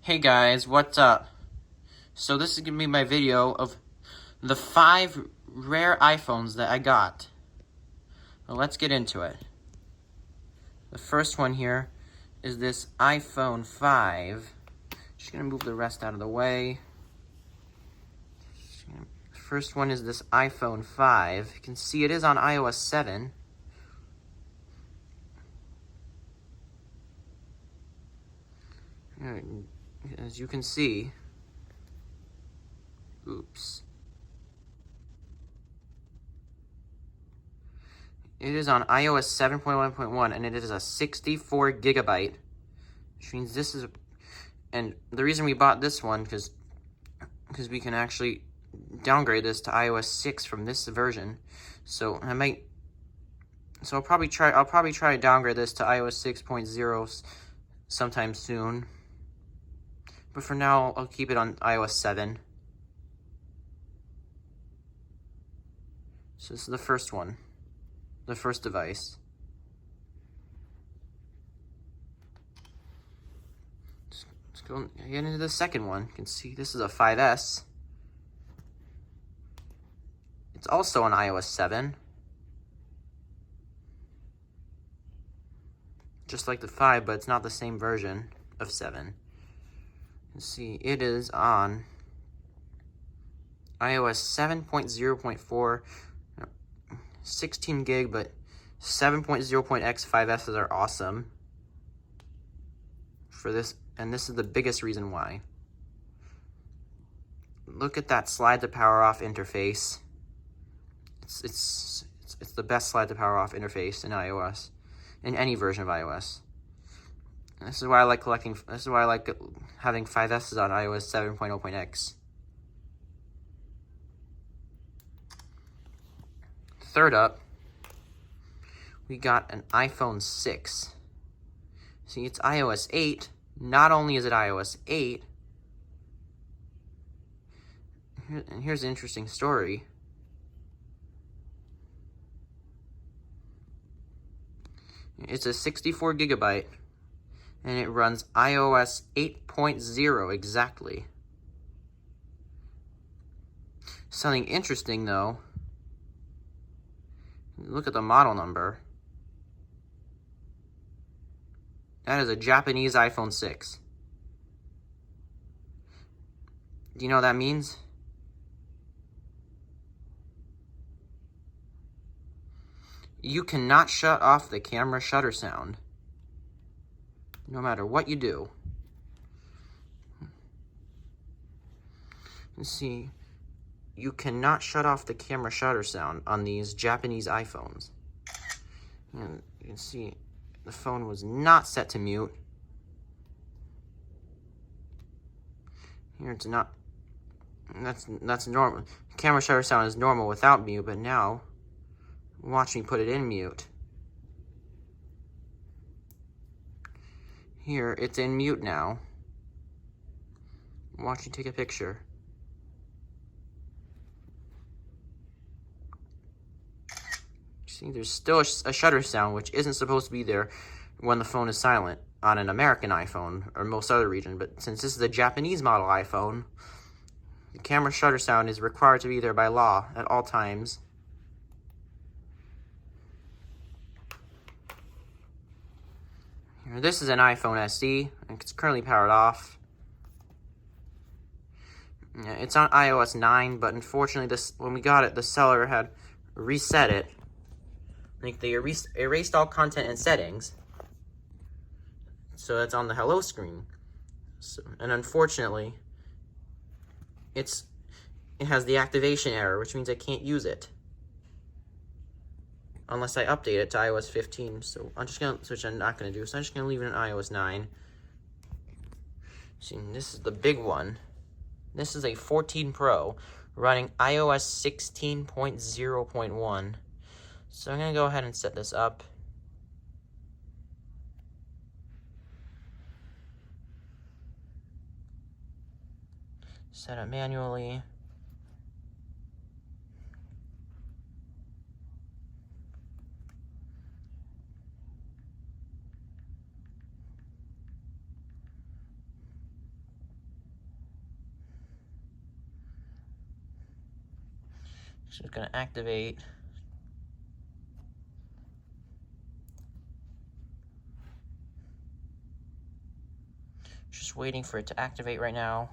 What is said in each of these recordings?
Hey guys, what's up? So this is going to be my video of the 5 rare iPhones that I got. Well, let's get into it. The first one here is this iPhone 5. Just going to move the rest out of the way. The first one is this iPhone 5. You can see it is on iOS 7. As you can see, oops. It is on iOS 7.1.1 and it is a 64 gigabyte, which means this is, and the reason we bought this one because we can actually downgrade this to iOS 6 from this version. So I'll probably try to downgrade this to iOS 6.0 sometime soon. But for now, I'll keep it on iOS 7. So this is the first one. The first device. Let's go get into the second one. You can see this is a 5S. It's also on iOS 7. Just like the 5, but it's not the same version of 7. You can see it is on iOS 7.0.4. 16 gig, but 7.0.x 5S's are awesome for this, and this is the biggest reason why. Look at that slide to power off interface. It's the best slide to power off interface in iOS, in any version of iOS. This is why I like having 5S's on iOS 7.0.x. Third up, we got an iPhone 6. See, it's iOS 8. Not only is it iOS 8, and here's an interesting story. It's a 64 gigabyte, and it runs iOS 8.0 exactly. Something interesting, though, look at the model number. That is a Japanese iPhone 6. Do you know what that means? You cannot shut off the camera shutter sound, no matter what you do. Let's see. You cannot shut off the camera shutter sound on these Japanese iPhones. And you can see the phone was not set to mute. Here it's not. That's normal. Camera shutter sound is normal without mute, but now watch me put it in mute. Here it's in mute now. Watch me take a picture. See, there's still a shutter sound, which isn't supposed to be there when the phone is silent on an American iPhone or most other region. But since this is a Japanese model iPhone, the camera shutter sound is required to be there by law at all times. Here, this is an iPhone SE, and it's currently powered off. It's on iOS 9, but unfortunately, when we got it, the seller had reset it. Like they erased all content and settings, so it's on the hello screen. And unfortunately, it has the activation error, which means I can't use it unless I update it to iOS 15. So I'm just gonna, which I'm not gonna do. So I'm just gonna leave it in iOS 9. See, this is the big one. This is a 14 Pro running iOS 16.0.1. So I'm going to go ahead and set this up. Set it manually. So it's going to activate. Just waiting for it to activate right now.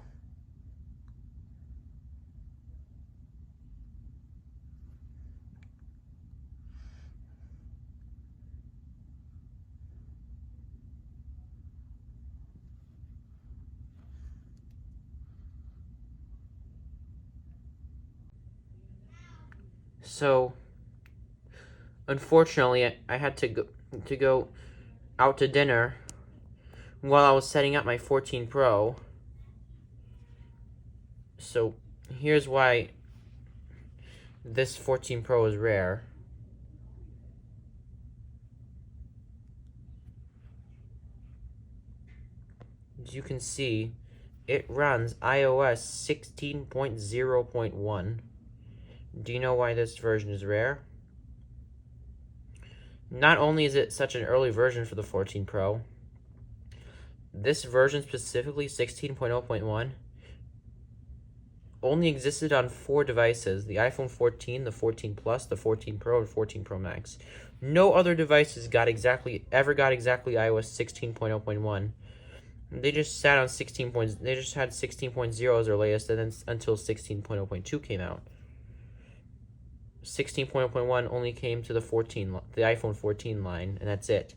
So, unfortunately, I had to go out to dinner while I was setting up my 14 Pro. So, here's why this 14 Pro is rare. As you can see, it runs iOS 16.0.1. Do you know why this version is rare? Not only is it such an early version for the 14 Pro, this version specifically, 16.0.1, only existed on 4 devices: the iPhone 14, the 14 Plus, the 14 Pro, and 14 Pro Max. No other devices ever got exactly iOS 16.0.1. They just sat on 16 points. They just had 16.0 as their latest, and then until 16.0.2 came out. 16.0.1 only came to the iPhone 14 line, and that's it.